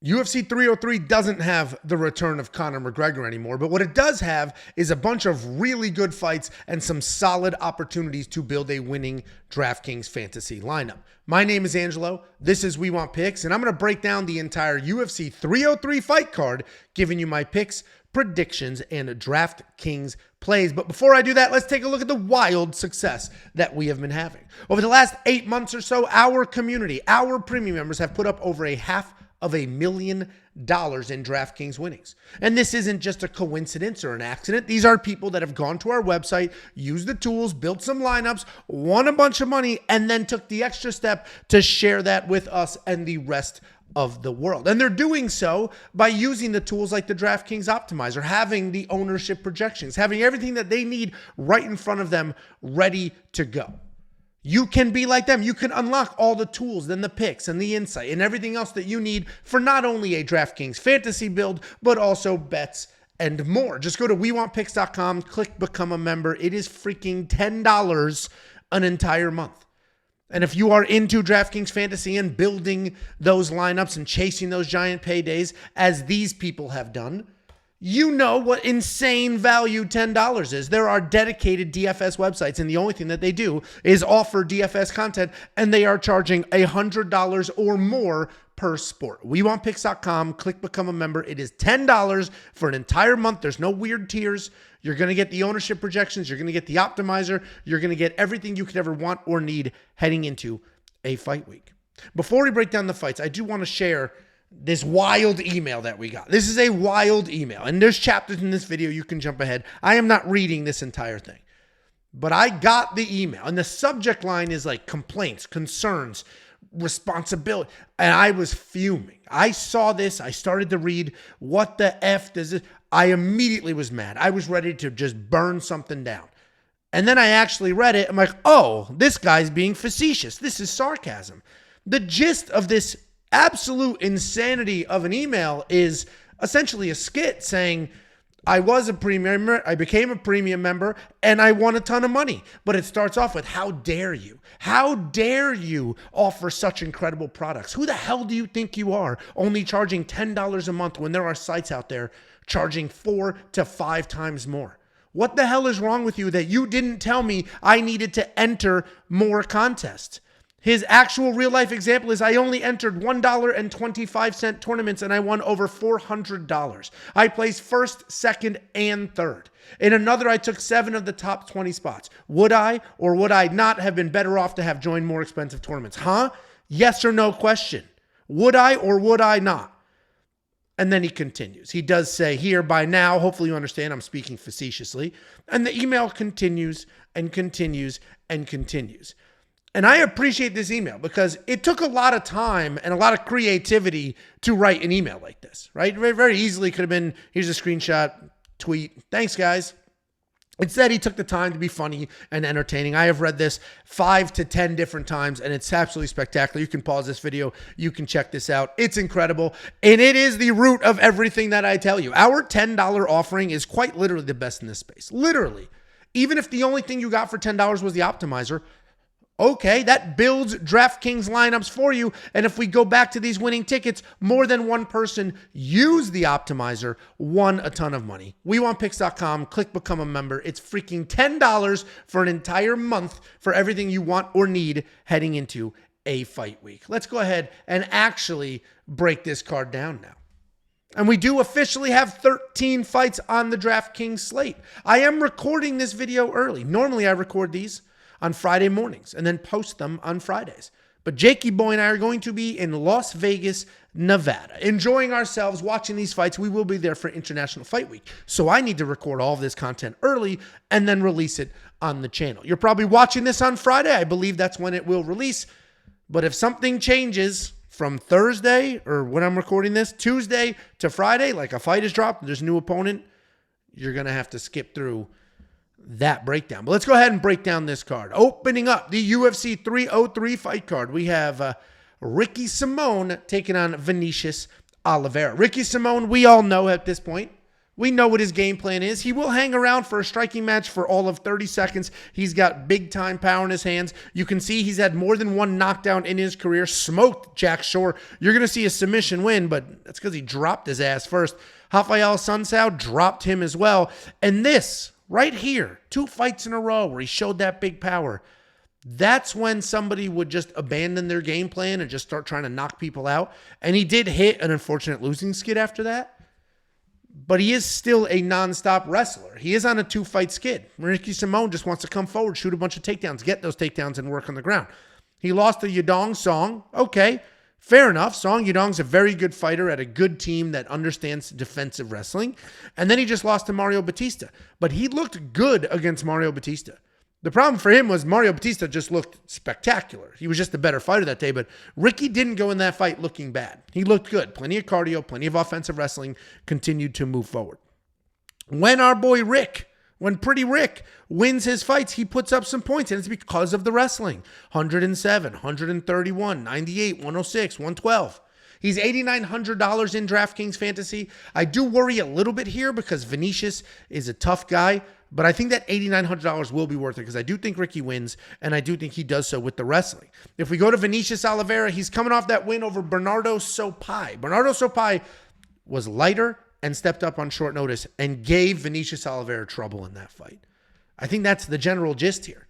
UFC 303 doesn't have the return of Conor McGregor anymore, but what it does have is a bunch of really good fights and some solid opportunities to build a winning DraftKings fantasy lineup. My name is Angelo. This is We Want Picks, and I'm going to break down the entire UFC 303 fight card, giving you my picks, predictions, and DraftKings plays. But before I do that, let's take a look at the wild success that we have been having. Over the last 8 months or so, our community, our premium members have put up over $500,000 in DraftKings winnings. And this isn't just a coincidence or an accident. These are people that have gone to our website, used the tools, built some lineups, won a bunch of money, and then took the extra step to share that with us and the rest of the world. And they're doing so by using the tools like the DraftKings Optimizer, having the ownership projections, having everything that they need right in front of them ready to go. You can be like them. You can unlock all the tools, then the picks and the insight and everything else that you need for not only a DraftKings fantasy build, but also bets and more. Just go to WeWantPicks.com, click Become a Member. It is freaking $10 an entire month. And if you are into DraftKings Fantasy and building those lineups and chasing those giant paydays, as these people have done, you know what insane value $10 is. There are dedicated DFS websites, and the only thing that they do is offer DFS content, and they are charging $100 or more per sport. WeWantPicks.com, click Become a Member. It is $10 for an entire month. There's no weird tiers. You're going to get the ownership projections. You're going to get the optimizer. You're going to get everything you could ever want or need heading into a fight week. Before we break down the fights, I do want to share this wild email that we got. This is a wild email, and there's chapters in this video. You can jump ahead. I am not reading this entire thing, but I got the email, and the subject line is like complaints, concerns, responsibility, and I was fuming. I saw this. I started to read, what the F does this? I immediately was mad. I was ready to just burn something down. And then I actually read it. I'm like, oh, this guy's being facetious. This is sarcasm. The gist of this absolute insanity of an email is essentially a skit saying, I was a premium member, I became a premium member, and I won a ton of money. But it starts off with, how dare you? How dare you offer such incredible products? Who the hell do you think you are, only charging $10 a month when there are sites out there charging 4 to 5 times more? What the hell is wrong with you that you didn't tell me I needed to enter more contests? His actual real life example is, I only entered $1.25 tournaments and I won over $400. I placed first, second, and third. In another, I took 7 of the top 20 spots. Would I or would I not have been better off to have joined more expensive tournaments? Huh? Yes or no question. Would I or would I not? And then he continues. He does say here, by now, hopefully you understand I'm speaking facetiously. And the email continues and continues and continues. And I appreciate this email because it took a lot of time and a lot of creativity to write an email like this, right? Very, very easily could have been, here's a screenshot, tweet, thanks guys. Instead, he took the time to be funny and entertaining. I have read this 5 to 10 different times, and it's absolutely spectacular. You can pause this video. You can check this out. It's incredible, and it is the root of everything that I tell you. Our $10 offering is quite literally the best in this space. Literally. Even if the only thing you got for $10 was the optimizer, okay, that builds DraftKings lineups for you. And if we go back to these winning tickets, more than one person used the optimizer, won a ton of money. WeWantPicks.com, click Become a Member. It's freaking $10 for an entire month for everything you want or need heading into a fight week. Let's go ahead and actually break this card down now. And we do officially have 13 fights on the DraftKings slate. I am recording this video early. Normally I record these on Friday mornings and then post them on Fridays. But Jakey Boy and I are going to be in Las Vegas, Nevada, enjoying ourselves, watching these fights. We will be there for International Fight Week. So I need to record all of this content early and then release it on the channel. You're probably watching this on Friday. I believe that's when it will release. But if something changes from Thursday, or when I'm recording this, Tuesday to Friday, like a fight is dropped, there's a new opponent, you're going to have to skip through that breakdown. But let's go ahead and break down this card. Opening up the UFC 303 fight card, we have Ricky Simón taking on Vinicius Oliveira. Ricky Simón, we all know at this point, We know what his game plan is. He will hang around for a striking match for all of 30 seconds. He's got big-time power in his hands. You can see he's had more than one knockdown in his career. Smoked Jack Shore. You're going to see a submission win, but that's because he dropped his ass first. Rafael Sunsao dropped him as well. And this, right here, 2 fights in a row where he showed that big power. That's when somebody would just abandon their game plan and just start trying to knock people out. And he did hit an unfortunate losing skid after that. But he is still a nonstop wrestler. He is on a 2-fight skid. Ricky Simon just wants to come forward, shoot a bunch of takedowns, get those takedowns, and work on the ground. He lost to Yudong Song. Okay, fair enough. Song Yudong's a very good fighter at a good team that understands defensive wrestling. And then he just lost to Mario Batista. But he looked good against Mario Batista. The problem for him was Mario Batista just looked spectacular. He was just a better fighter that day, but Ricky didn't go in that fight looking bad. He looked good. Plenty of cardio, plenty of offensive wrestling, continued to move forward. When our boy Rick, when Pretty Rick wins his fights, he puts up some points, and it's because of the wrestling. 107, 131, 98, 106, 112. He's $8,900 in DraftKings Fantasy. I do worry a little bit here because Vinicius is a tough guy, but I think that $8,900 will be worth it because I do think Ricky wins, and I do think he does so with the wrestling. If we go to Vinicius Oliveira, he's coming off that win over Bernardo Sopai. Bernardo Sopai was lighter and stepped up on short notice and gave Vinicius Oliveira trouble in that fight. I think that's the general gist here.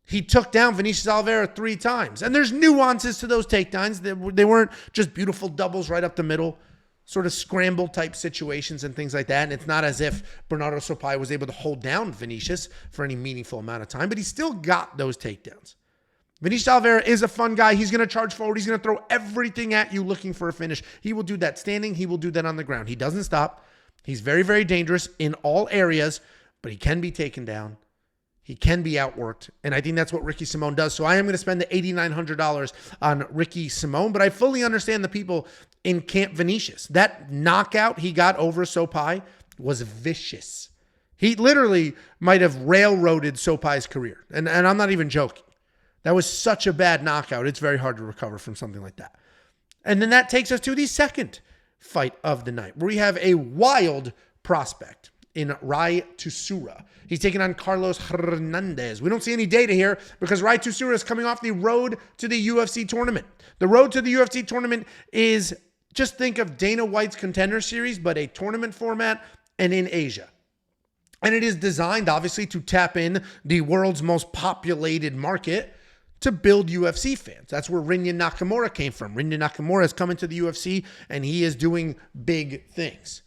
He took down Vinicius Oliveira 3 times, and there's nuances to those takedowns. They weren't just beautiful doubles right up the middle, sort of scramble type situations and things like that. And it's not as if Bernardo Sopai was able to hold down Vinicius for any meaningful amount of time, but he still got those takedowns. Vinicius Oliveira is a fun guy. He's going to charge forward. He's going to throw everything at you looking for a finish. He will do that standing. He will do that on the ground. He doesn't stop. He's very, very dangerous in all areas, but he can be taken down. He can be outworked, and I think that's what Ricky Simon does. So I am going to spend the $8,900 on Ricky Simon, but I fully understand the people in Camp Vinicius. That knockout he got over Sopai was vicious. He literally might have railroaded Sopai's career, and I'm not even joking. That was such a bad knockout. It's very hard to recover from something like that. And then that takes us to the second fight of the night, where we have a wild prospect in Rai Tsuruya. He's taking on Carlos Hernandez. We don't see any data here because Rai Tsuruya is coming off the road to the UFC tournament. The road to the UFC tournament is, just think of Dana White's Contender Series, but a tournament format and in Asia. And it is designed, obviously, to tap in the world's most populated market to build UFC fans. That's where Rinya Nakamura came from. Rinya Nakamura has come into the UFC, and he is doing big things.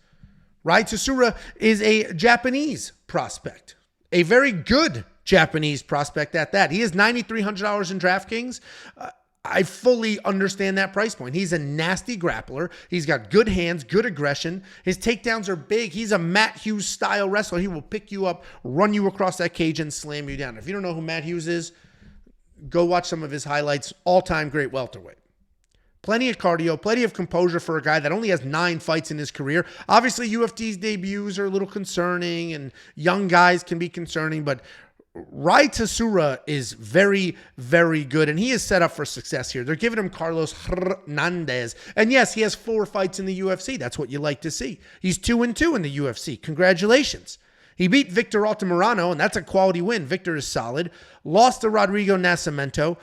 Rai Tsuruya is a Japanese prospect, a very good Japanese prospect at that. He is $9,300 in DraftKings. I fully understand that price point. He's a nasty grappler. He's got good hands, good aggression. His takedowns are big. He's a Matt Hughes style wrestler. He will pick you up, run you across that cage, and slam you down. If you don't know who Matt Hughes is, go watch some of his highlights. All-time great welterweight. Plenty of cardio, plenty of composure for a guy that only has 9 fights in his career. Obviously, UFC's debuts are a little concerning, and young guys can be concerning, but Rai Tsuruya is very, very good, and he is set up for success here. They're giving him Carlos Hernandez, and yes, he has 4 fights in the UFC. That's what you like to see. He's 2-2 in the UFC. Congratulations. He beat Victor Altamirano, and that's a quality win. Victor is solid. Lost to Rodrigo Nascimento.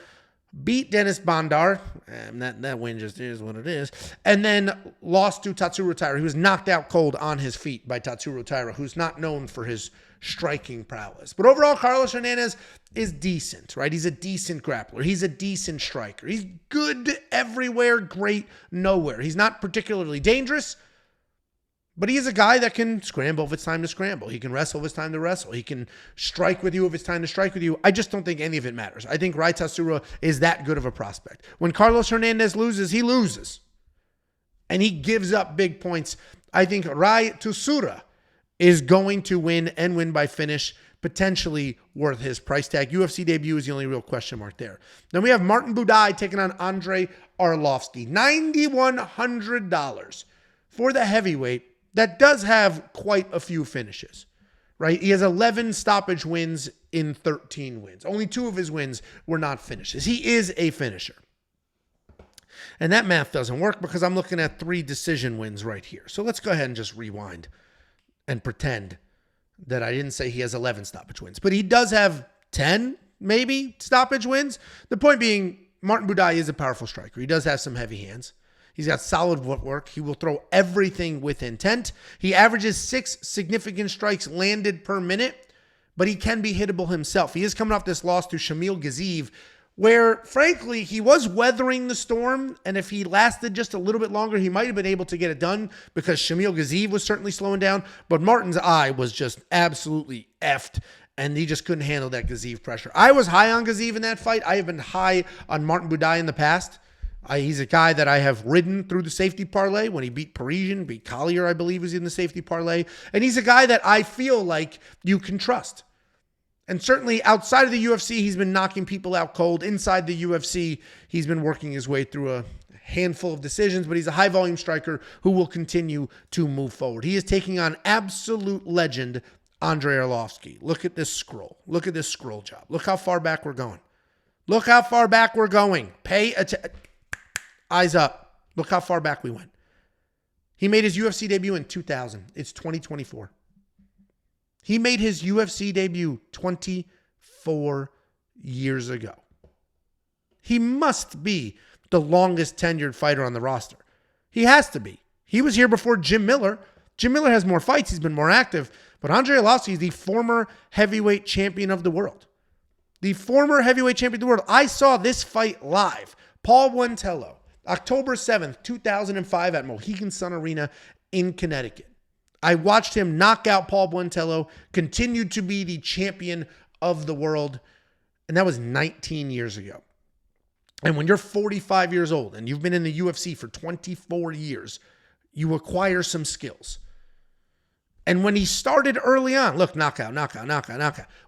Beat Dennis Bondar. That win just is what it is. And then lost to Tatsuro Taira. He was knocked out cold on his feet by Tatsuro Taira, who's not known for his striking prowess. But overall, Carlos Hernandez is decent, right? He's a decent grappler. He's a decent striker. He's good everywhere, great nowhere. He's not particularly dangerous, but he is a guy that can scramble if it's time to scramble. He can wrestle if it's time to wrestle. He can strike with you if it's time to strike with you. I just don't think any of it matters. I think Rai Tsuruya is that good of a prospect. When Carlos Hernandez loses, he loses. And he gives up big points. I think Rai Tsuruya is going to win and win by finish, potentially worth his price tag. UFC debut is the only real question mark there. Then we have Martin Buday taking on Andrei Arlovski. $9,100 for the heavyweight. That does have quite a few finishes, right? He has 11 stoppage wins in 13 wins. Only 2 of his wins were not finishes. He is a finisher. And that math doesn't work because I'm looking at 3 decision wins right here. So let's go ahead and just rewind. and pretend that I didn't say he has 11 stoppage wins, but he does have 10, maybe, stoppage wins. The point being, Martin Buday is a powerful striker. He does have some heavy hands. He's got solid footwork. He will throw everything with intent. He averages 6 significant strikes landed per minute, but he can be hittable himself. He is coming off this loss to Shamil Gaziev, where, frankly, he was weathering the storm, and if he lasted just a little bit longer, he might have been able to get it done because Shamil Gaziev was certainly slowing down, but Martin's eye was just absolutely effed, and he just couldn't handle that Gaziev pressure. I was high on Gaziev in that fight. I have been high on Martin Buday in the past. He's a guy that I have ridden through the safety parlay when he beat Parisian, beat Collier, I believe, was in the safety parlay, and he's a guy that I feel like you can trust. And certainly outside of the UFC, he's been knocking people out cold. Inside the UFC, he's been working his way through a handful of decisions, but he's a high-volume striker who will continue to move forward. He is taking on absolute legend Andrei Arlovski. Look at this scroll. Look at this scroll job. Look how far back we're going. Look how far back we're going. Pay attention. Eyes up. Look how far back we went. He made his UFC debut in 2000. It's 2024. He made his UFC debut 24 years ago. He must be the longest tenured fighter on the roster. He has to be. He was here before Jim Miller. Jim Miller has more fights. He's been more active. But Andrei Arlovski is the former heavyweight champion of the world. The former heavyweight champion of the world. I saw this fight live. Paul Buentello, October 7th, 2005 at Mohegan Sun Arena in Connecticut. I watched him knock out Paul Buentello, continued to be the champion of the world, and that was 19 years ago. And when you're 45 years old and you've been in the UFC for 24 years, you acquire some skills. And when he started early on, look, knockout.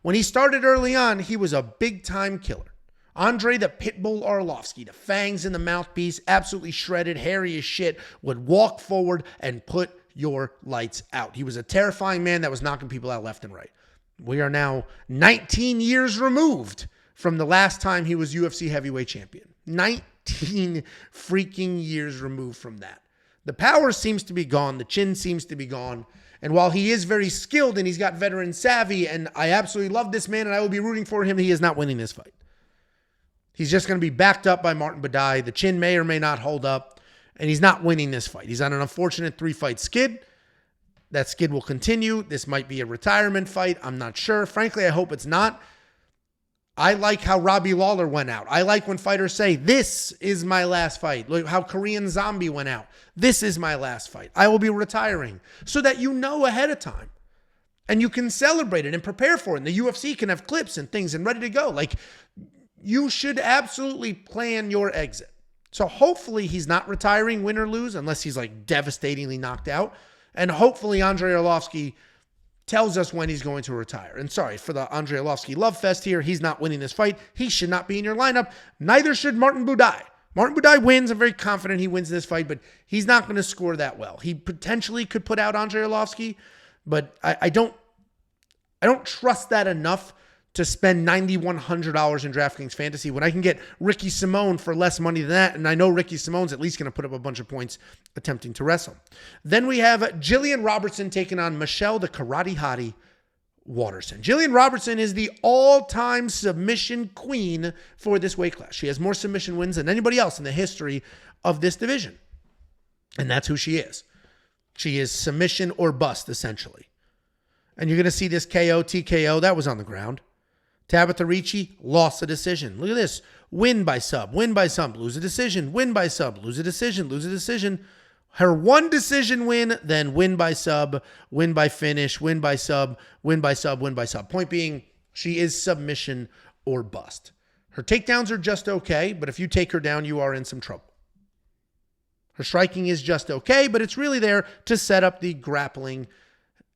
When he started early on, he was a big-time killer. Andrei the Pitbull Arlovski, the fangs in the mouthpiece, absolutely shredded, hairy as shit, would walk forward and put your lights out. He was a terrifying man that was knocking people out left and right. We are now 19 years removed from the last time he was UFC heavyweight champion. 19 freaking years removed from that. The power seems to be gone. The chin seems to be gone. And while he is very skilled and he's got veteran savvy, and I absolutely love this man and I will be rooting for him, he is not winning this fight. He's just going to be backed up by Martin Buday. The chin may or may not hold up. And he's not winning this fight. He's on an unfortunate 3-fight skid. That skid will continue. This might be a retirement fight. I'm not sure. Frankly, I hope it's not. I like how Robbie Lawler went out. I like when fighters say, this is my last fight. Like how Korean Zombie went out. This is my last fight. I will be retiring. So that you know ahead of time. And you can celebrate it and prepare for it. And the UFC can have clips and things and ready to go. Like, you should absolutely plan your exit. So hopefully he's not retiring, win or lose, unless he's like devastatingly knocked out. And hopefully Andrei Arlovski tells us when he's going to retire. And sorry for the Andrei Arlovski love fest here. He's not winning this fight. He should not be in your lineup. Neither should Martin Buday. Martin Buday wins. I'm very confident he wins this fight, but he's not going to score that well. He potentially could put out Andrei Arlovski, but I don't trust that enough to spend $9,100 in DraftKings Fantasy when I can get Ricky Simone for less money than that. And I know Ricky Simone's at least going to put up a bunch of points attempting to wrestle. Then we have Gillian Robertson taking on Michelle the Karate Hottie Waterson. Gillian Robertson is the all-time submission queen for this weight class. She has more submission wins than anybody else in the history of this division. And that's who she is. She is submission or bust, essentially. And you're going to see this KO, TKO, that was on the ground. Tabitha Ricci lost a decision. Look at this. Win by sub, lose a decision, win by sub, lose a decision, lose a decision. Her one decision win, then win by sub, win by finish, win by sub, win by sub, win by sub. Point being, she is submission or bust. Her takedowns are just okay, but if you take her down, you are in some trouble. Her striking is just okay, but it's really there to set up the grappling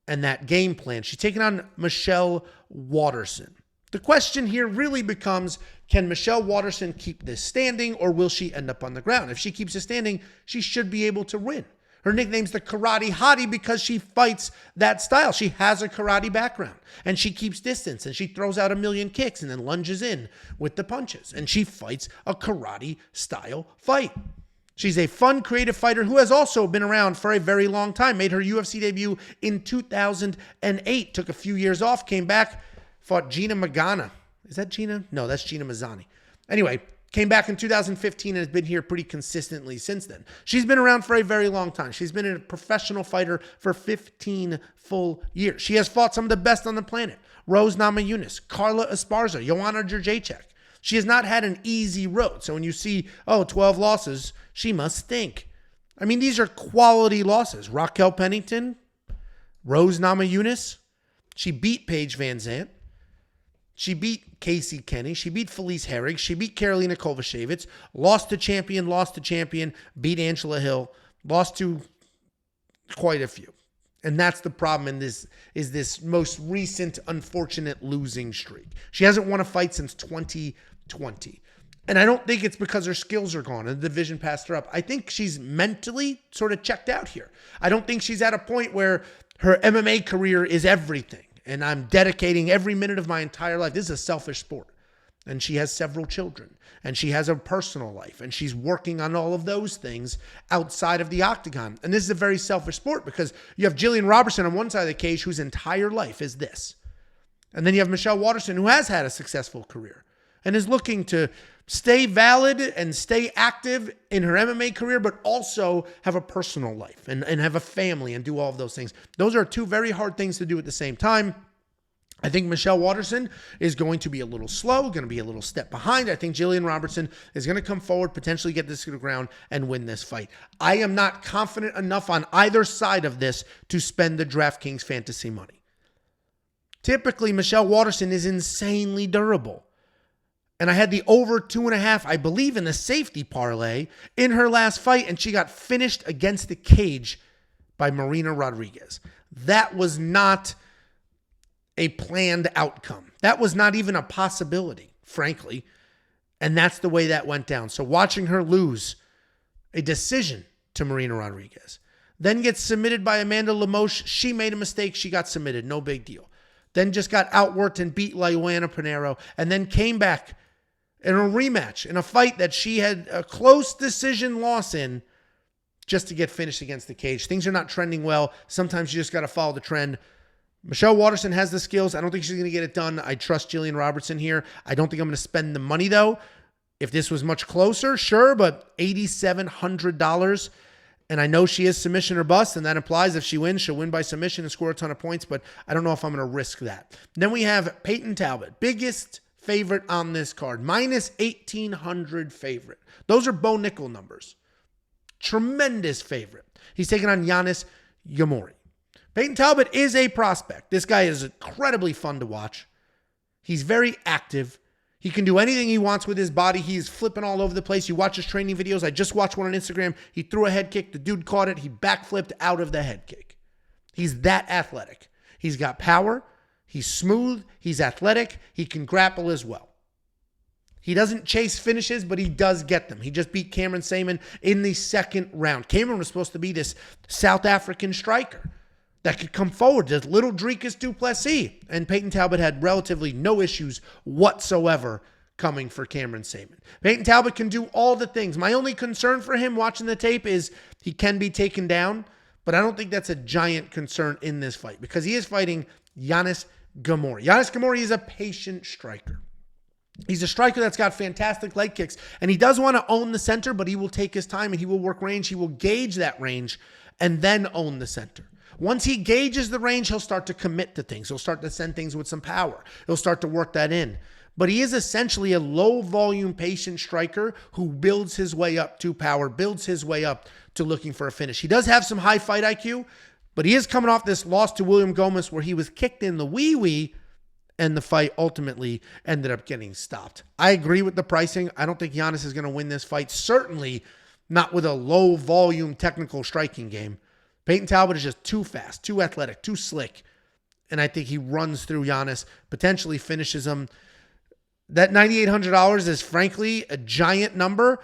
and that game plan. She's taking on Michelle Waterson. The question here really becomes, can Michelle Waterson keep this standing or will she end up on the ground? If she keeps it standing, she should be able to win. Her nickname's the Karate Hottie because she fights that style. She has a karate background and she keeps distance and she throws out a million kicks and then lunges in with the punches and she fights a karate style fight. She's a fun, creative fighter who has also been around for a very long time. Made her UFC debut in 2008. Took a few years off, came back, fought Gina Magana. Is that Gina? No, that's Gina Mazzani. Anyway, came back in 2015 and has been here pretty consistently since then. She's been around for a very long time. She's been a professional fighter for 15 full years. She has fought some of the best on the planet. Rose Namajunas, Carla Esparza, Joanna Jędrzejczyk. She has not had an easy road. So when you see, 12 losses, she must stink. I mean, these are quality losses. Raquel Pennington, Rose Namajunas. She beat Paige Van Zandt. She beat Casey Kenny. She beat Felice Herrig. She beat Karolina Kovacevic. Lost to champion, beat Angela Hill. Lost to quite a few. And that's the problem in this, is this most recent unfortunate losing streak. She hasn't won a fight since 2020. And I don't think it's because her skills are gone and the division passed her up. I think she's mentally sort of checked out here. I don't think she's at a point where her MMA career is everything. And I'm dedicating every minute of my entire life. This is a selfish sport. And she has several children. And she has a personal life. And she's working on all of those things outside of the octagon. And this is a very selfish sport because you have Gillian Robertson on one side of the cage whose entire life is this. And then you have Michelle Waterson, who has had a successful career and is looking to stay valid and stay active in her MMA career, but also have a personal life and have a family and do all of those things. Those are two very hard things to do at the same time. I think Michelle Waterson is going to be a little slow, going to be a little step behind. I think Gillian Robertson is going to come forward, potentially get this to the ground and win this fight. I am not confident enough on either side of this to spend the DraftKings fantasy money. Typically, Michelle Waterson is insanely durable. And I had the over 2.5, I believe, in the safety parlay in her last fight, and she got finished against the cage by Marina Rodriguez. That was not a planned outcome. That was not even a possibility, frankly. And that's the way that went down. So watching her lose a decision to Marina Rodriguez, then gets submitted by Amanda Lemos. She made a mistake. She got submitted. No big deal. Then just got outworked and beat Joanna Pinheiro, and then came back in a rematch in a fight that she had a close decision loss in just to get finished against the cage. Things are not trending well. Sometimes you just got to follow the trend. Michelle Waterson has the skills. I don't think she's going to get it done. I trust Gillian Robertson here. I don't think I'm going to spend the money, though. If this was much closer, sure, but $8,700. And I know she is submission or bust, and that implies if she wins, she'll win by submission and score a ton of points, but I don't know if I'm going to risk that. Then we have Payton Talbott, biggest favorite on this card, minus 1,800 favorite. Those are Bo Nickel numbers. Tremendous favorite. He's taking on Yanis Ghemmouri. Payton Talbott is a prospect. This guy is incredibly fun to watch. He's very active. He can do anything he wants with his body. He's flipping all over the place. You watch his training videos. I just watched one on Instagram. He threw a head kick. The dude caught it. He backflipped out of the head kick. He's that athletic. He's got power. He's smooth. He's athletic. He can grapple as well. He doesn't chase finishes, but he does get them. He just beat Cameron Saman in the second round. Cameron was supposed to be this South African striker that could come forward, this little Dricus du Plessis. And Payton Talbott had relatively no issues whatsoever coming for Cameron Saman. Payton Talbott can do all the things. My only concern for him watching the tape is he can be taken down, but I don't think that's a giant concern in this fight because he is fighting Yanis Ghemmouri. Yanis Ghemmouri is a patient striker. He's a striker that's got fantastic leg kicks, and he does want to own the center, but he will take his time and he will work range. He will gauge that range and then own the center. Once he gauges the range, he'll start to commit to things. He'll start to send things with some power. He'll start to work that in. But he is essentially a low-volume, patient striker who builds his way up to power, builds his way up to looking for a finish. He does have some high fight IQ, but he is coming off this loss to William Gomez where he was kicked in the wee-wee, and the fight ultimately ended up getting stopped. I agree with the pricing. I don't think Yanis is going to win this fight. Certainly not with a low-volume technical striking game. Payton Talbott is just too fast, too athletic, too slick. And I think he runs through Yanis, potentially finishes him. That $9,800 is frankly a giant number.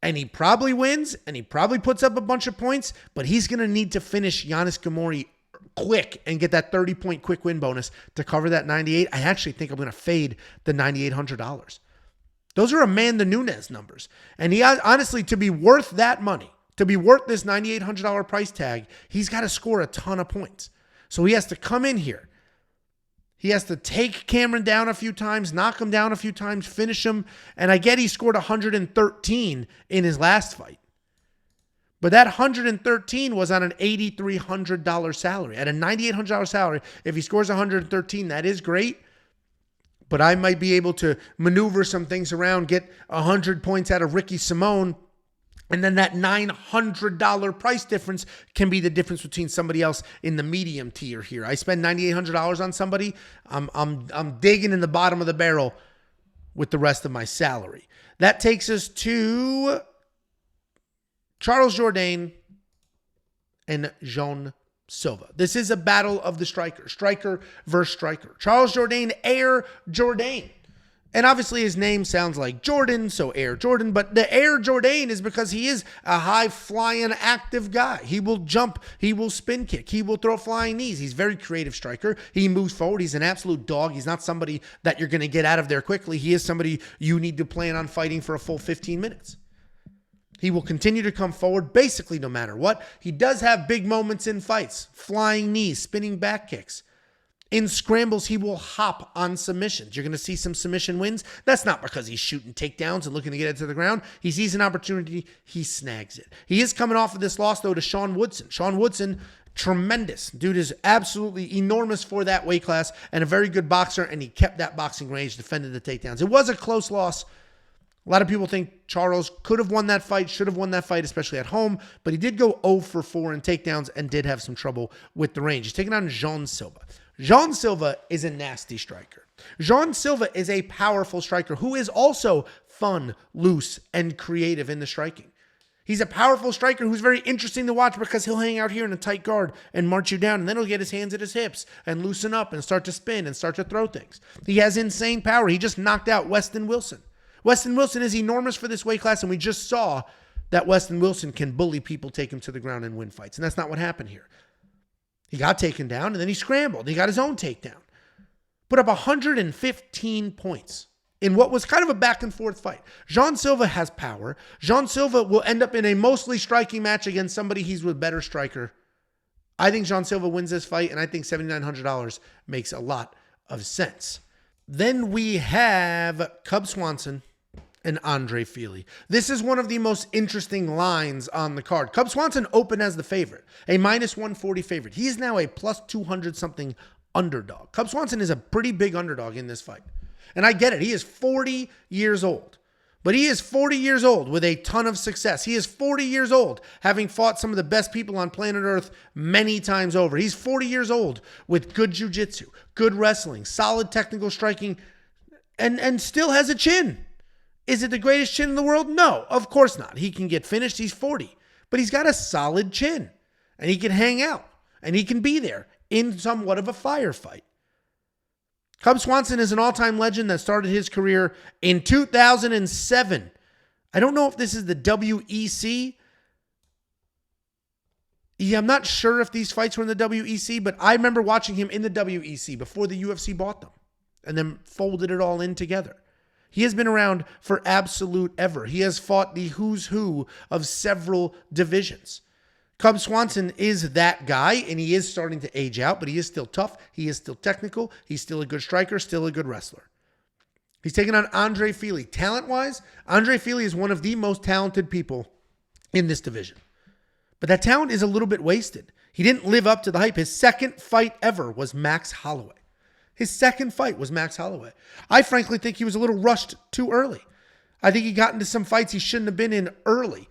And he probably wins, and he probably puts up a bunch of points. But he's going to need to finish Yanis Ghemmouri quick and get that 30-point quick win bonus to cover that $98,000. I actually think I'm going to fade the $9,800. Those are Amanda Nunes numbers. And he has, honestly, to be worth that money, to be worth this $9,800 price tag, he's got to score a ton of points. So he has to come in here. He has to take Cameron down a few times, knock him down a few times, finish him. And I get he scored 113 in his last fight. But that 113 was on an $8,300 salary. At a $9,800 salary, if he scores 113, that is great. But I might be able to maneuver some things around, get 100 points out of Ricky Simone, and then that $900 price difference can be the difference between somebody else in the medium tier here. I spend $9,800 on somebody, I'm digging in the bottom of the barrel with the rest of my salary. That takes us to Charles Jourdain and Jean Silva. This is a battle of the strikers. Striker versus striker. Charles Jourdain, Air Jourdain. And obviously his name sounds like Jordan, so Air Jordan. But the Air Jourdain is because he is a high-flying, active guy. He will jump. He will spin kick. He will throw flying knees. He's a very creative striker. He moves forward. He's an absolute dog. He's not somebody that you're going to get out of there quickly. He is somebody you need to plan on fighting for a full 15 minutes. He will continue to come forward basically no matter what. He does have big moments in fights. Flying knees, spinning back kicks. In scrambles, he will hop on submissions. You're going to see some submission wins. That's not because he's shooting takedowns and looking to get it to the ground. He sees an opportunity, he snags it. He is coming off of this loss, though, to Sean Woodson. Sean Woodson, tremendous. Dude is absolutely enormous for that weight class and a very good boxer, and he kept that boxing range, defended the takedowns. It was a close loss. A lot of people think Charles could have won that fight, should have won that fight, especially at home, but he did go 0 for 4 in takedowns and did have some trouble with the range. He's taking on Jean Silva. Jean Silva is a nasty striker. Jean Silva is a powerful striker who is also fun, loose, and creative in the striking. He's a powerful striker who's very interesting to watch because he'll hang out here in a tight guard and march you down, and then he'll get his hands at his hips and loosen up and start to spin and start to throw things. He has insane power. He just knocked out Weston Wilson. Weston Wilson is enormous for this weight class, and we just saw that Weston Wilson can bully people, take him to the ground, and win fights. And that's not what happened here. He got taken down, and then he scrambled. He got his own takedown. Put up 115 points in what was kind of a back-and-forth fight. Jean Silva has power. Jean Silva will end up in a mostly striking match against somebody he's with better striker. I think Jean Silva wins this fight, and I think $7,900 makes a lot of sense. Then we have Cub Swanson and Andrei Fili. This is one of the most interesting lines on the card. Cub Swanson opened as the favorite, a -140 favorite. He is now a plus 200-something underdog. Cub Swanson is a pretty big underdog in this fight. And I get it. He is 40 years old. But he is 40 years old with a ton of success. He is 40 years old, having fought some of the best people on planet Earth many times over. He's 40 years old with good jiu-jitsu, good wrestling, solid technical striking, and still has a chin. Is it the greatest chin in the world? No, of course not. He can get finished. He's 40. But he's got a solid chin. And he can hang out. And he can be there in somewhat of a firefight. Cub Swanson is an all-time legend that started his career in 2007. I don't know if this is the WEC. Yeah, I'm not sure if these fights were in the WEC, but I remember watching him in the WEC before the UFC bought them and then folded it all in together. He has been around for absolute ever. He has fought the who's who of several divisions. Cub Swanson is that guy, and he is starting to age out, but he is still tough. He is still technical. He's still a good striker, still a good wrestler. He's taking on Andrei Fili. Talent-wise, Andrei Fili is one of the most talented people in this division. But that talent is a little bit wasted. He didn't live up to the hype. His second fight ever was Max Holloway. His second fight was Max Holloway. I frankly think he was a little rushed too early. I think he got into some fights he shouldn't have been in early.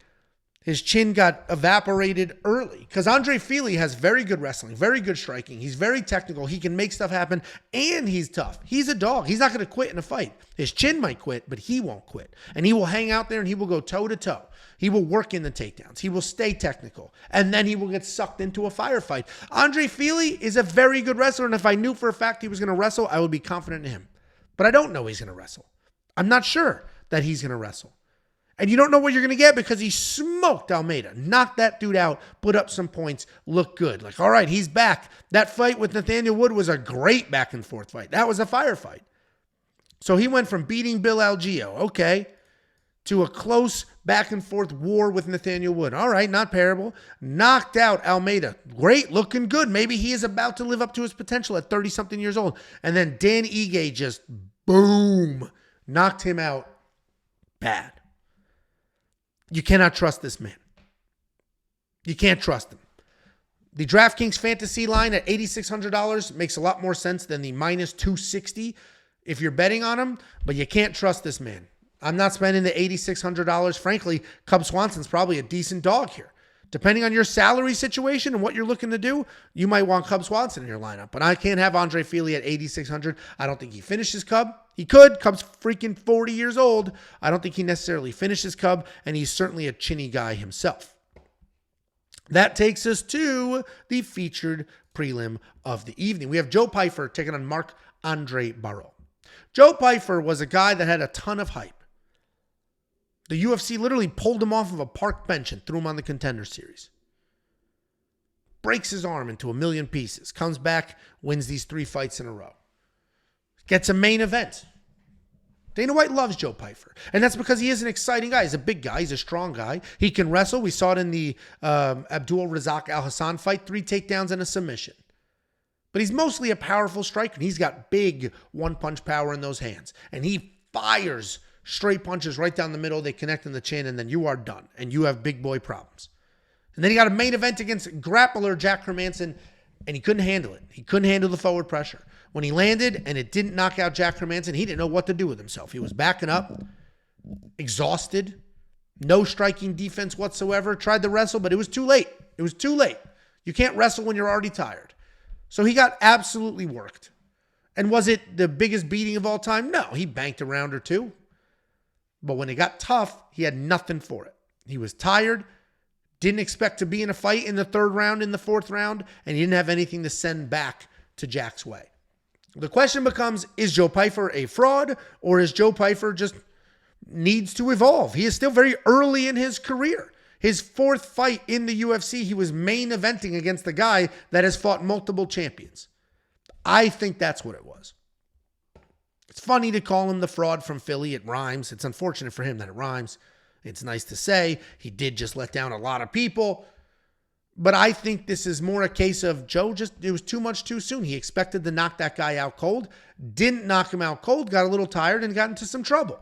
His chin got evaporated early because Andrei Fili has very good wrestling, very good striking. He's very technical. He can make stuff happen, and he's tough. He's a dog. He's not going to quit in a fight. His chin might quit, but he won't quit. And he will hang out there, and he will go toe-to-toe. He will work in the takedowns. He will stay technical, and then he will get sucked into a firefight. Andrei Fili is a very good wrestler, and if I knew for a fact he was going to wrestle, I would be confident in him. But I don't know he's going to wrestle. I'm not sure that he's going to wrestle. And you don't know what you're going to get because he smoked Almeida, knocked that dude out, put up some points, looked good. Like, all right, he's back. That fight with Nathaniel Wood was a great back-and-forth fight. That was a firefight. So he went from beating Bill Algeo, okay, to a close back and forth war with Nathaniel Wood. All right, not terrible. Knocked out Almeida. Great, looking good. Maybe he is about to live up to his potential at 30-something years old. And then Dan Ige just, boom, knocked him out bad. You cannot trust this man. You can't trust him. The DraftKings fantasy line at $8,600 makes a lot more sense than the minus 260 if you're betting on him, but you can't trust this man. I'm not spending the $8,600. Frankly, Cub Swanson's probably a decent dog here. Depending on your salary situation and what you're looking to do, you might want Cub Swanson in your lineup. But I can't have Andrei Fili at $8,600. I don't think he finishes Cub. He could. Cub's freaking 40 years old. I don't think he necessarily finishes Cub, and he's certainly a chinny guy himself. That takes us to the featured prelim of the evening. We have Joe Pyfer taking on Marc-Andre Barriault. Joe Pyfer was a guy that had a ton of hype. The UFC literally pulled him off of a park bench and threw him on the Contender Series. Breaks his arm into a million pieces. Comes back, wins these 3 fights in a row. Gets a main event. Dana White loves Joe Pyfer. And that's because he is an exciting guy. He's a big guy. He's a strong guy. He can wrestle. We saw it in the Abdul Razak Al Hassan fight. 3 takedowns and a submission. But he's mostly a powerful striker. And he's got big one-punch power in those hands. And he fires straight punches right down the middle. They connect in the chin, and then you are done. And you have big boy problems. And then he got a main event against grappler Jack Hermanson, and he couldn't handle it. He couldn't handle the forward pressure. When he landed and it didn't knock out Jack Hermanson, he didn't know what to do with himself. He was backing up, exhausted, no striking defense whatsoever. Tried to wrestle, but it was too late. It was too late. You can't wrestle when you're already tired. So he got absolutely worked. And was it the biggest beating of all time? No, he banked a round or 2. But when it got tough, he had nothing for it. He was tired, didn't expect to be in a fight in the 3rd round, in the 4th round, and he didn't have anything to send back to Jack's way. The question becomes, is Joe Pyfer a fraud, or is Joe Pyfer just needs to evolve? He is still very early in his career. His 4th fight in the UFC, he was main eventing against the guy that has fought multiple champions. I think that's what it was. It's funny to call him the fraud from Philly. It rhymes. It's unfortunate for him that it rhymes. It's nice to say. He did just let down a lot of people. But I think this is more a case of Joe it was too much too soon. He expected to knock that guy out cold. Didn't knock him out cold. Got a little tired and got into some trouble.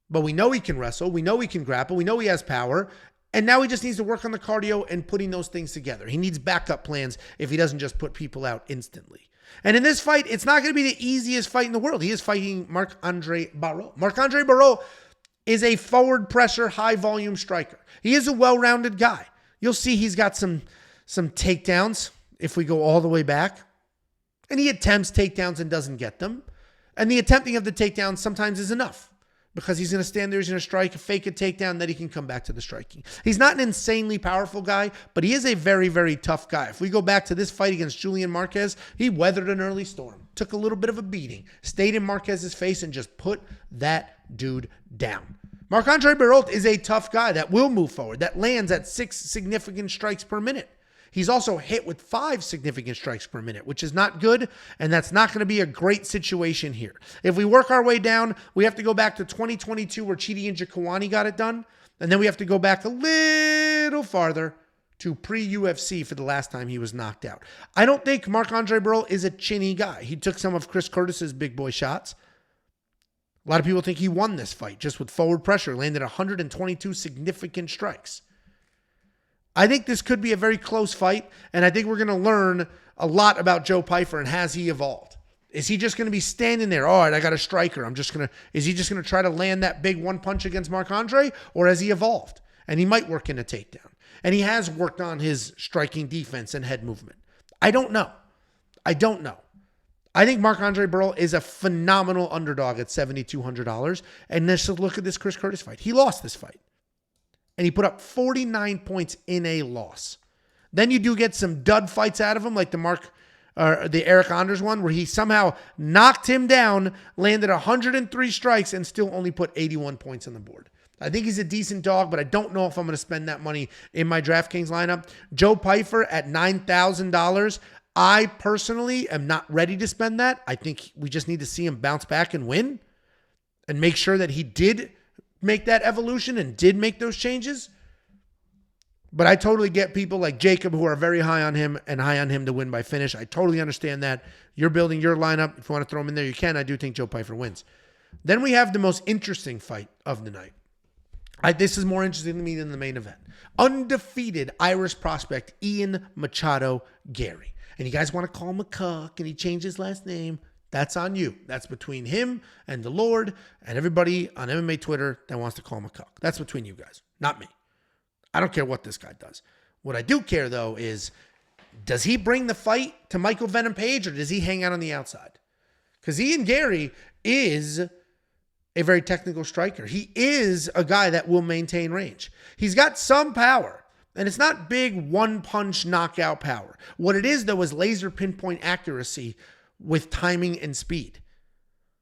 But we know he can wrestle. We know he can grapple. We know he has power. And now he just needs to work on the cardio and putting those things together. He needs backup plans if he doesn't just put people out instantly. And in this fight, it's not going to be the easiest fight in the world. He is fighting Marc-Andre Barriault. Marc-Andre Barriault is a forward pressure, high volume striker. He is a well-rounded guy. You'll see he's got some takedowns if we go all the way back. And he attempts takedowns and doesn't get them. And the attempting of the takedowns sometimes is enough. Because he's going to stand there, he's going to strike, fake a takedown, then he can come back to the striking. He's not an insanely powerful guy, but he is a very, very tough guy. If we go back to this fight against Julian Marquez, he weathered an early storm, took a little bit of a beating, stayed in Marquez's face, and just put that dude down. Marc-Andre Barriault is a tough guy that will move forward, that lands at 6 significant strikes per minute. He's also hit with 5 significant strikes per minute, which is not good, and that's not going to be a great situation here. If we work our way down, we have to go back to 2022 where Chidi Njokuani got it done, and then we have to go back a little farther to pre-UFC for the last time he was knocked out. I don't think Marc-Andre Barriault is a chinny guy. He took some of Chris Curtis's big boy shots. A lot of people think he won this fight just with forward pressure, landed 122 significant strikes. I think this could be a very close fight, and I think we're going to learn a lot about Joe Pyfer and has he evolved. Is he just going to be standing there, all right, I got a striker, is he just going to try to land that big one punch against Marc-Andre, or has he evolved? And he might work in a takedown. And he has worked on his striking defense and head movement. I don't know. I think Marc-Andre Barriault is a phenomenal underdog at $7,200. And let's look at this Chris Curtis fight. He lost this fight. And he put up 49 points in a loss. Then you do get some dud fights out of him, like the Eric Anders one, where he somehow knocked him down, landed 103 strikes, and still only put 81 points on the board. I think he's a decent dog, but I don't know if I'm going to spend that money in my DraftKings lineup. Joe Pyfer at $9,000. I personally am not ready to spend that. I think we just need to see him bounce back and win and make sure that he did make that evolution and did make those changes. But I totally get people like Jacob who are very high on him and high on him to win by finish. I totally understand that. You're building your lineup. If you want to throw him in there, you can. I do think Joe Pyfer wins. Then we have the most interesting fight of the night. This is more interesting to me than the main event. Undefeated Irish prospect Ian Machado Garry. And you guys want to call him a cuck and he changed his last name. That's on you. That's between him and the Lord and everybody on MMA Twitter that wants to call him a cuck. That's between you guys, not me. I don't care what this guy does. What I do care, though, is does he bring the fight to Michael Venom Page or does he hang out on the outside? Because Ian Garry is a very technical striker. He is a guy that will maintain range. He's got some power, and it's not big one-punch knockout power. What it is, though, is laser pinpoint accuracy with timing and speed.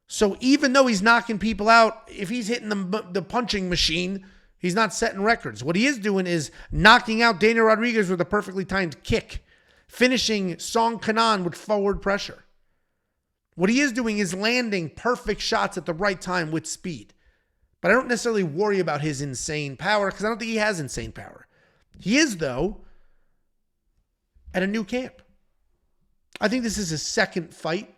So even though he's knocking people out, if he's hitting the punching machine, he's not setting records. What he is doing is knocking out Daniel Rodriguez with a perfectly timed kick, finishing Song Kanan with forward pressure. What he is doing is landing perfect shots at the right time with speed. But I don't necessarily worry about his insane power because I don't think he has insane power. He is, though, at a new camp. I think this is his second fight.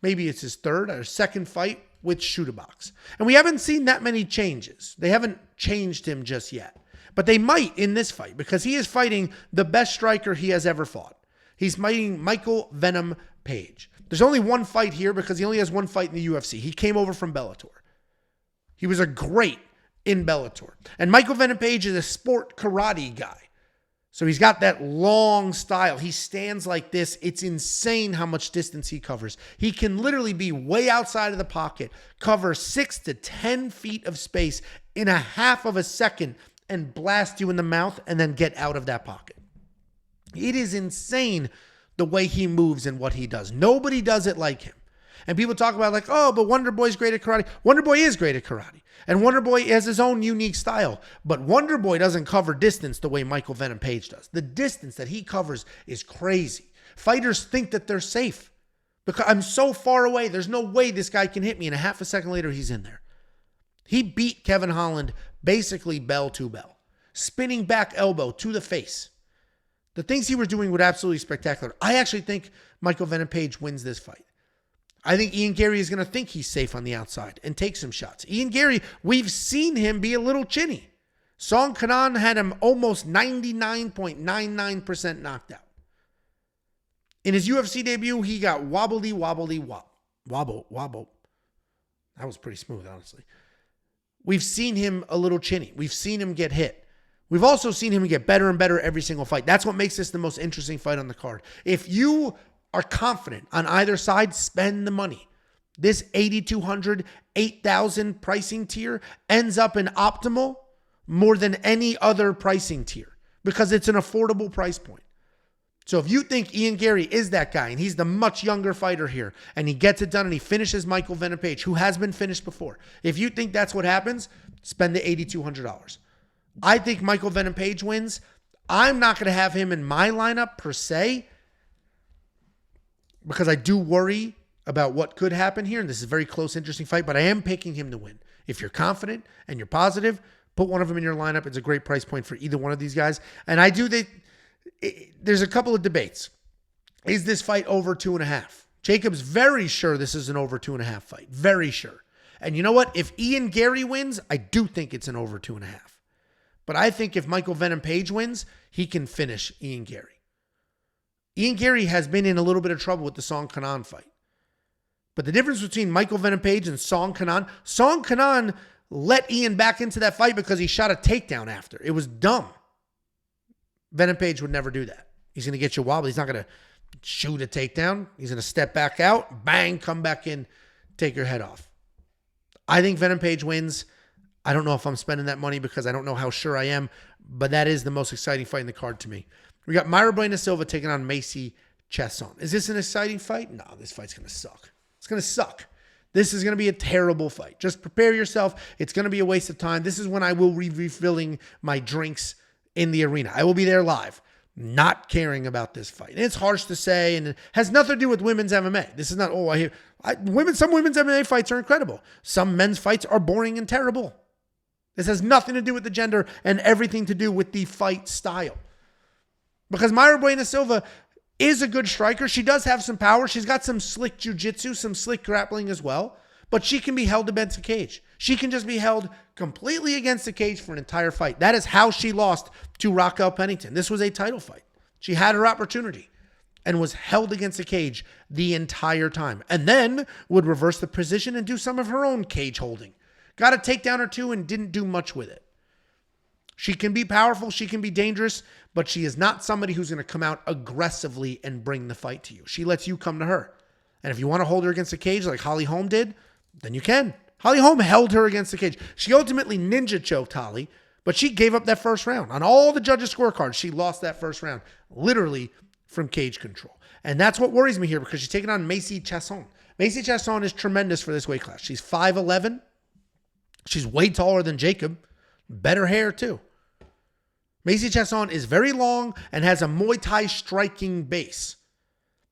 Maybe it's his third or second fight with Shooter Box. And we haven't seen that many changes. They haven't changed him just yet. But they might in this fight because he is fighting the best striker he has ever fought. He's fighting Michael Venom Page. There's only one fight here because he only has one fight in the UFC. He came over from Bellator. He was a great in Bellator. And Michael Venom Page is a sport karate guy. So he's got that long style. He stands like this. It's insane how much distance he covers. He can literally be way outside of the pocket, cover 6 to 10 feet of space in a half of a second and blast you in the mouth and then get out of that pocket. It is insane the way he moves and what he does. Nobody does it like him. And people talk about like, oh, but Wonder Boy's great at karate. Wonder Boy is great at karate. And Wonder Boy has his own unique style. But Wonder Boy doesn't cover distance the way Michael Venom Page does. The distance that he covers is crazy. Fighters think that they're safe. Because I'm so far away, there's no way this guy can hit me. And a half a second later, he's in there. He beat Kevin Holland basically bell to bell. Spinning back elbow to the face. The things he was doing were absolutely spectacular. I actually think Michael Venom Page wins this fight. I think Ian Garry is going to think he's safe on the outside and take some shots. Ian Garry, we've seen him be a little chinny. Song Kanan had him almost 99.99% knocked out. In his UFC debut, he got wobble. That was pretty smooth, honestly. We've seen him a little chinny. We've seen him get hit. We've also seen him get better and better every single fight. That's what makes this the most interesting fight on the card. If you are confident on either side, spend the money. This 8,200, 8,000 pricing tier ends up in optimal more than any other pricing tier because it's an affordable price point. So if you think Ian Garry is that guy and he's the much younger fighter here and he gets it done and he finishes Michael Venom Page, who has been finished before, if you think that's what happens, spend the $8,200. I think Michael Venom Page wins. I'm not going to have him in my lineup per se because I do worry about what could happen here. And this is a very close, interesting fight, but I am picking him to win. If you're confident and you're positive, put one of them in your lineup. It's a great price point for either one of these guys. And I do think there's a couple of debates. Is this fight over 2.5? Jacob's very sure this is an over 2.5 fight. Very sure. And you know what? If Ian Garry wins, I do think it's an over 2.5. But I think if Michael Venom Page wins, he can finish Ian Garry. Ian Garry has been in a little bit of trouble with the Song Kanan fight. But the difference between Michael Venom Page and Song Kanan let Ian back into that fight because he shot a takedown after. It was dumb. Venom Page would never do that. He's going to get you wobbled. He's not going to shoot a takedown. He's going to step back out, bang, come back in, take your head off. I think Venom Page wins. I don't know if I'm spending that money because I don't know how sure I am, but that is the most exciting fight in the card to me. We got Mayra Bueno Silva taking on Macy Chiasson. Is this an exciting fight? No, this fight's going to suck. It's going to suck. This is going to be a terrible fight. Just prepare yourself. It's going to be a waste of time. This is when I will be refilling my drinks in the arena. I will be there live. not caring about this fight. And it's harsh to say, and it has nothing to do with women's MMA. This is not, some women's MMA fights are incredible. Some men's fights are boring and terrible. This has nothing to do with the gender and everything to do with the fight style. Because Mayra Bueno Silva is a good striker. She does have some power. She's got some slick jiu-jitsu, some slick grappling as well. But she can be held against the cage. She can just be held completely against the cage for an entire fight. That is how she lost to Raquel Pennington. This was a title fight. She had her opportunity and was held against the cage the entire time. And then would reverse the position and do some of her own cage holding. Got a takedown or two and didn't do much with it. She can be powerful. She can be dangerous. But she is not somebody who's going to come out aggressively and bring the fight to you. She lets you come to her. And if you want to hold her against the cage like Holly Holm did, then you can. Holly Holm held her against the cage. She ultimately ninja choked Holly, but she gave up that first round. On all the judges' scorecards, she lost that first round, literally from cage control. And that's what worries me here because she's taking on Macy Chiasson. Macy Chiasson is tremendous for this weight class. She's 5'11". She's way taller than Jacob. Better hair, too. Macy Chiasson is very long and has a Muay Thai striking base.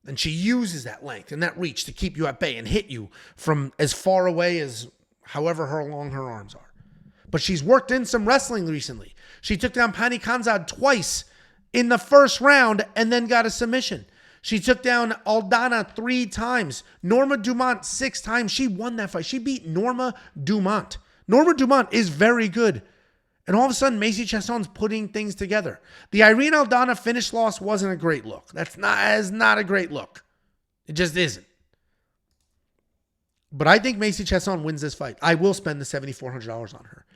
And she uses that length and that reach to keep you at bay and hit you from as far away as however long her arms are. But she's worked in some wrestling recently. She took down Pani Khanzad twice in the first round and then got a submission. She took down Aldana 3 times. Norma Dumont 6 times. She won that fight. She beat Norma Dumont. Norma Dumont is very good. And all of a sudden, Macy Chiasson's putting things together. The Irene Aldana finish loss wasn't a great look. That is not a great look. It just isn't. But I think Macy Chiasson wins this fight. I will spend the $7,400 on her.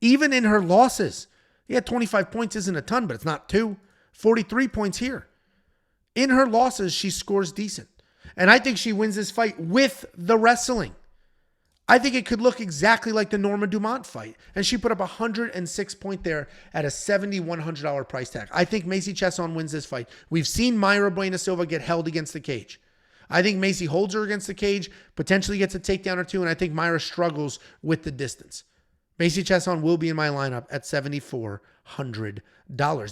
Even in her losses. Yeah, 25 points isn't a ton, but it's not 2. 43 points here. In her losses, she scores decent. And I think she wins this fight with the wrestling. I think it could look exactly like the Norma Dumont fight. And she put up 106 point there at a $7,100 price tag. I think Macy Chiasson wins this fight. We've seen Mayra Bueno Silva get held against the cage. I think Macy holds her against the cage, potentially gets a takedown or two, and I think Mayra struggles with the distance. Macy Chiasson will be in my lineup at $7,400.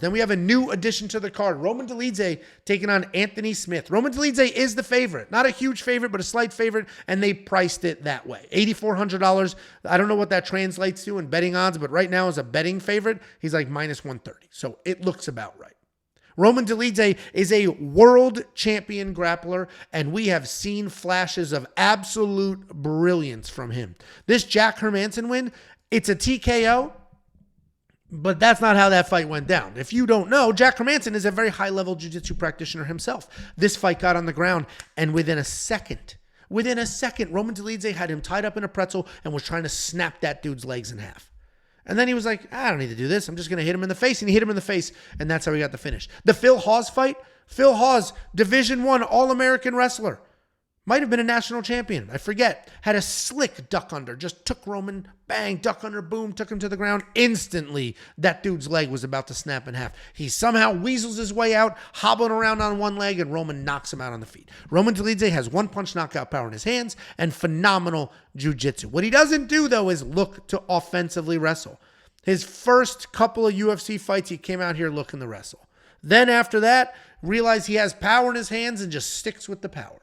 Then we have a new addition to the card. Roman Dolidze taking on Anthony Smith. Roman Dolidze is the favorite. Not a huge favorite, but a slight favorite, and they priced it that way. $8,400. I don't know what that translates to in betting odds, but right now as a betting favorite, he's like minus 130. So it looks about right. Roman Dolidze is a world champion grappler, and we have seen flashes of absolute brilliance from him. This Jack Hermanson win, it's a TKO, but that's not how that fight went down. If you don't know, Jack Hermanson is a very high-level jiu-jitsu practitioner himself. This fight got on the ground, and within a second, Roman Dolidze had him tied up in a pretzel and was trying to snap that dude's legs in half. And then he was like, I don't need to do this. I'm just going to hit him in the face. And he hit him in the face, and that's how he got the finish. The Phil Hawes fight, Phil Hawes, Division I All-American wrestler. Might have been a national champion. I forget. Had a slick duck under. Just took Roman, bang, duck under, boom, took him to the ground. Instantly, that dude's leg was about to snap in half. He somehow weasels his way out, hobbling around on one leg, and Roman knocks him out on the feet. Roman Dolidze has one-punch knockout power in his hands and phenomenal jiu-jitsu. What he doesn't do, though, is look to offensively wrestle. His first couple of UFC fights, he came out here looking to wrestle. Then after that, realized he has power in his hands and just sticks with the power.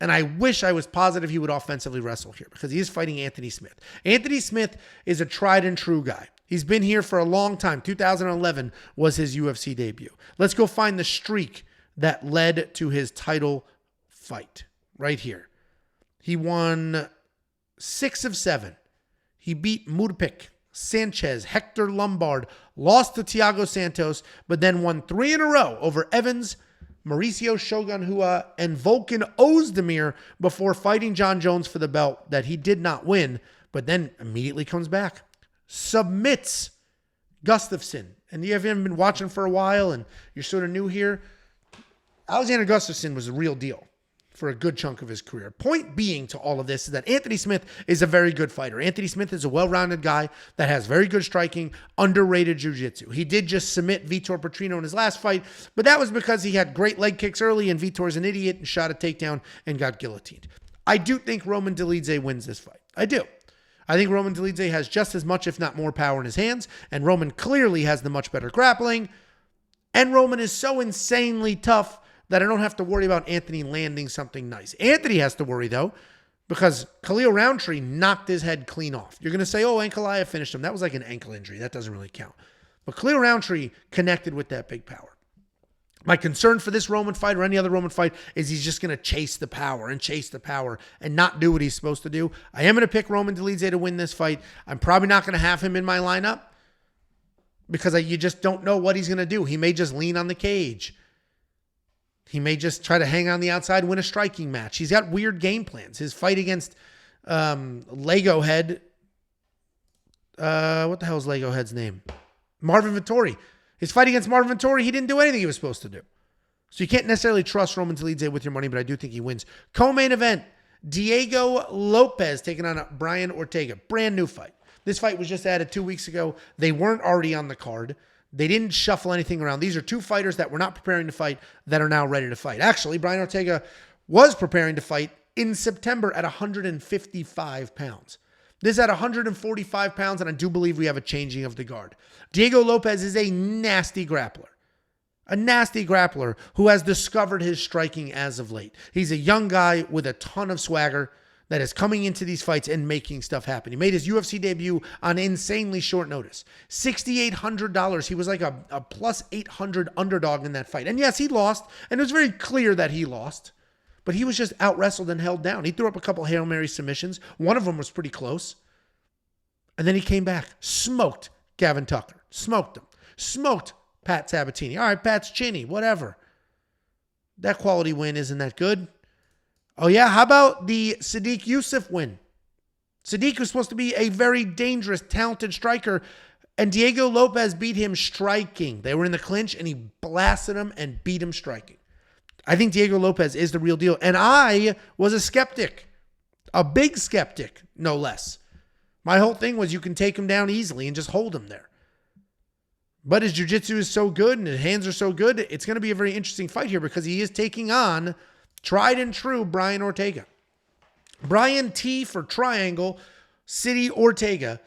And I wish I was positive he would offensively wrestle here because he is fighting Anthony Smith. Anthony Smith is a tried and true guy. He's been here for a long time. 2011 was his UFC debut. Let's go find the streak that led to his title fight right here. He won 6 of 7. He beat Murpik, Sanchez, Hector Lombard, lost to Thiago Santos, but then won 3 in a row over Evans, Mauricio Shogun Hua, and Volkan Ozdemir before fighting John Jones for the belt that he did not win, but then immediately comes back. Submits Gustafsson. And you haven't been watching for a while and you're sort of new here. Alexander Gustafsson was a real deal for a good chunk of his career. Point being to all of this is that Anthony Smith is a very good fighter. Anthony Smith is a well-rounded guy that has very good striking, underrated jiu-jitsu. He did just submit Vitor Petrino in his last fight, but that was because he had great leg kicks early and Vitor's an idiot and shot a takedown and got guillotined. I do think Roman Dolidze wins this fight. I do. I think Roman Dolidze has just as much, if not more, power in his hands, and Roman clearly has the much better grappling. And Roman is so insanely tough that I don't have to worry about Anthony landing something nice. Anthony has to worry, though, because Khalil Roundtree knocked his head clean off. You're going to say, oh, Ankalaev finished him. That was like an ankle injury. That doesn't really count. But Khalil Roundtree connected with that big power. My concern for this Roman fight or any other Roman fight is he's just going to chase the power and not do what he's supposed to do. I am going to pick Roman Dolidze to win this fight. I'm probably not going to have him in my lineup because you just don't know what he's going to do. He may just lean on the cage. He may just try to hang on the outside, win a striking match. He's got weird game plans. His fight against Lego Head, what the hell is Lego Head's name? Marvin Vettori. His fight against Marvin Vettori, he didn't do anything he was supposed to do. So you can't necessarily trust Roman Dolidze with your money, but I do think he wins. Co-main event, Diego Lopes taking on Brian Ortega. Brand new fight. This fight was just added 2 weeks ago. They weren't already on the card. They didn't shuffle anything around. These are two fighters that were not preparing to fight that are now ready to fight. Actually, Brian Ortega was preparing to fight in September at 155 pounds. This is at 145 pounds, and I do believe we have a changing of the guard. Diego Lopes is a nasty grappler. A nasty grappler who has discovered his striking as of late. He's a young guy with a ton of swagger that is coming into these fights and making stuff happen. He made his UFC debut on insanely short notice. $6,800. He was like a plus 800 underdog in that fight. And yes, he lost, and it was very clear that he lost. But he was just out-wrestled and held down. He threw up a couple Hail Mary submissions. One of them was pretty close. And then he came back. Smoked Gavin Tucker. Smoked him. Smoked Pat Sabatini. All right, Pat's chinny. Whatever. That quality win isn't that good. Oh, yeah? How about the Sadiq Youssef win? Sadiq was supposed to be a very dangerous, talented striker, and Diego Lopes beat him striking. They were in the clinch, and he blasted him and beat him striking. I think Diego Lopes is the real deal. And I was a skeptic. A big skeptic, no less. My whole thing was you can take him down easily and just hold him there. But his jiu-jitsu is so good and his hands are so good, it's going to be a very interesting fight here because he is taking on tried and true Brian Ortega. Brian T for Triangle City Ortega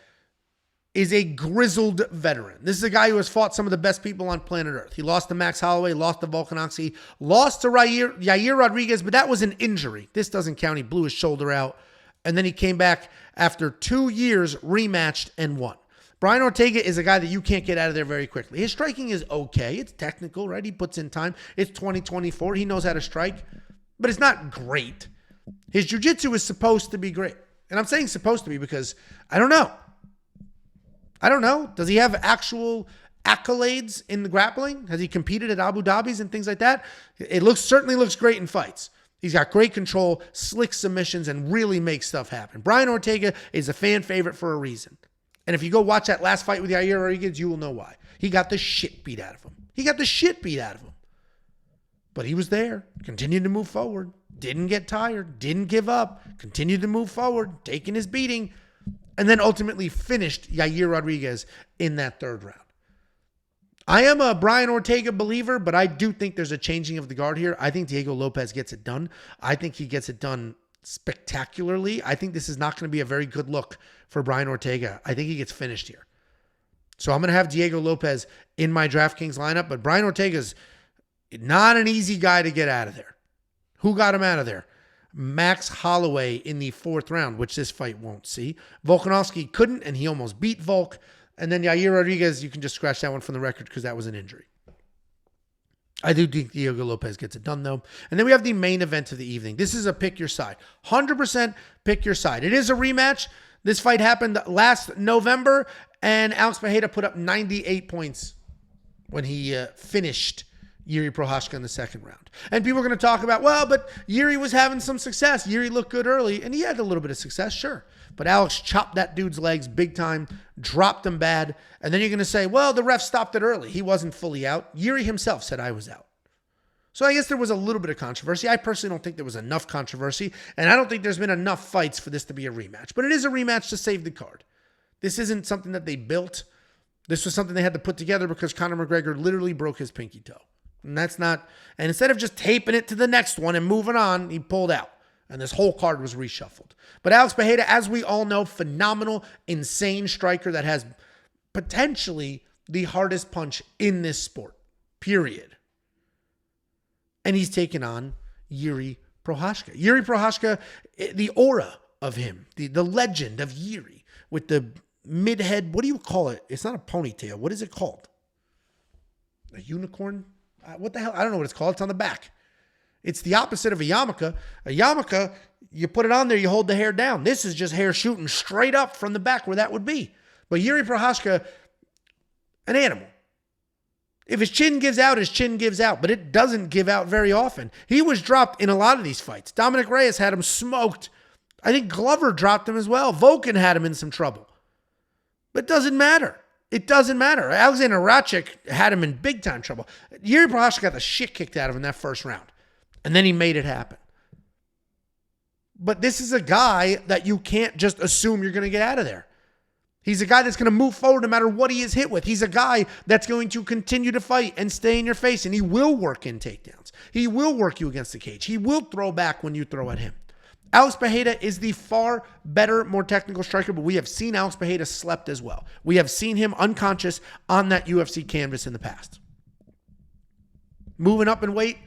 is a grizzled veteran. This is a guy who has fought some of the best people on planet Earth. He lost to Max Holloway, lost to Volkanovski, lost to Yair Rodriguez, but that was an injury. This doesn't count. He blew his shoulder out. And then he came back after 2 years, rematched, and won. Brian Ortega is a guy that you can't get out of there very quickly. His striking is okay. It's technical, right? He puts in time. It's 2024. He knows how to strike, but it's not great. His jiu-jitsu is supposed to be great. And I'm saying supposed to be because I don't know. Does he have actual accolades in the grappling? Has he competed at Abu Dhabi's and things like that? It certainly looks great in fights. He's got great control, slick submissions, and really makes stuff happen. Brian Ortega is a fan favorite for a reason. And if you go watch that last fight with Yair Rodriguez, you will know why. He got the shit beat out of him. But he was there, continued to move forward, didn't get tired, didn't give up, continued to move forward, taking his beating, and then ultimately finished Yair Rodriguez in that third round. I am a Brian Ortega believer, but I do think there's a changing of the guard here. I think Diego Lopes gets it done. I think he gets it done spectacularly. I think this is not going to be a very good look for Brian Ortega. I think he gets finished here. So I'm going to have Diego Lopes in my DraftKings lineup, but Brian Ortega's not an easy guy to get out of there. Who got him out of there? Max Holloway in the fourth round, which this fight won't see. Volkanovski couldn't, and he almost beat Volk. And then Yair Rodriguez, you can just scratch that one from the record because that was an injury. I do think Diego Lopes gets it done, though. And then we have the main event of the evening. This is a pick your side. 100% pick your side. It is a rematch. This fight happened last November, and Alex Pereira put up 98 points when he finished Yuri Prochazka in the second round. And people are going to talk about, well, but Yuri was having some success. Yuri looked good early, and he had a little bit of success, sure. But Alex chopped that dude's legs big time, dropped him bad, and then you're going to say, well, the ref stopped it early. He wasn't fully out. Yuri himself said I was out. So I guess there was a little bit of controversy. I personally don't think there was enough controversy, and I don't think there's been enough fights for this to be a rematch. But it is a rematch to save the card. This isn't something that they built. This was something they had to put together because Conor McGregor literally broke his pinky toe. And that's not, and instead of just taping it to the next one and moving on, he pulled out. And this whole card was reshuffled. But Alex Pereira, as we all know, phenomenal, insane striker that has potentially the hardest punch in this sport. period. And he's taken on Yuri Prochazka. Yuri Prochazka, the aura of him, the legend of Yuri with the mid-head, what do you call it? It's not a ponytail. What is it called? A unicorn? What the hell? I don't know what it's called. It's on the back. It's the opposite of a yarmulke. A yarmulke, you put it on there, you hold the hair down. This is just hair shooting straight up from the back where that would be. But Yuri Prochazka, an animal. If his chin gives out, his chin gives out. But it doesn't give out very often. He was dropped in a lot of these fights. Dominic Reyes had him smoked. I think Glover dropped him as well. Volkan had him in some trouble. But it doesn't matter. It doesn't matter. Alexander Rakic had him in big-time trouble. Yuri Prochazka got the shit kicked out of him in that first round. And then he made it happen. But this is a guy that you can't just assume you're going to get out of there. He's a guy that's going to move forward no matter what he is hit with. He's a guy that's going to continue to fight and stay in your face, and he will work in takedowns. He will work you against the cage. He will throw back when you throw at him. Alex Pereira is the far better, more technical striker, but we have seen Alex Pereira slept as well. We have seen him unconscious on that UFC canvas in the past. Moving up in weight,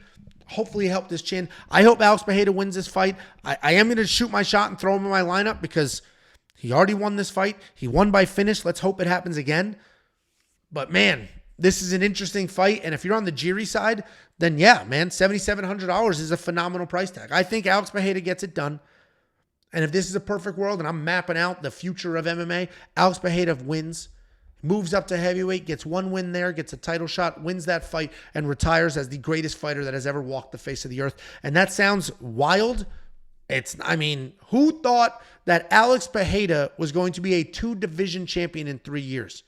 hopefully helped his chin. I hope Alex Pereira wins this fight. I am going to shoot my shot and throw him in my lineup because he already won this fight. He won by finish. Let's hope it happens again. But man, this is an interesting fight. And if you're on the Jiri side, then yeah, man, $7,700 is a phenomenal price tag. I think Alex Pereira gets it done. And if this is a perfect world and I'm mapping out the future of MMA, Alex Pereira wins, moves up to heavyweight, gets one win there, gets a title shot, wins that fight, and retires as the greatest fighter that has ever walked the face of the earth. And that sounds wild. Who thought that Alex Pereira was going to be a 2-division champion in 3 years?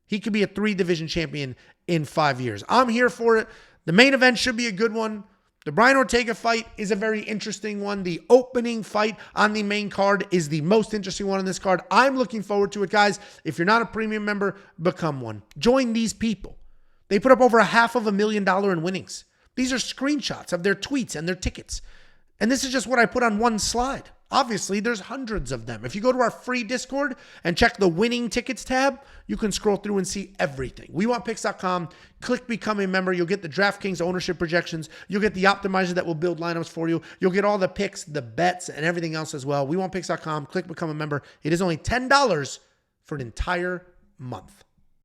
He could be a 3-division champion in 5 years. I'm here for it. The main event should be a good one. The Brian Ortega fight is a very interesting one. The opening fight on the main card is the most interesting one on this card. I'm looking forward to it, guys. If you're not a premium member, become one. Join these people. They put up over $500,000 in winnings. These are screenshots of their tweets and their tickets. And this is just what I put on one slide. Obviously, there's hundreds of them. If you go to our free Discord and check the winning tickets tab, you can scroll through and see everything. WeWantPicks.com. Click Become a Member. You'll get the DraftKings ownership projections. You'll get the optimizer that will build lineups for you. You'll get all the picks, the bets, and everything else as well. WeWantPicks.com. Click Become a Member. It is only $10 for an entire month.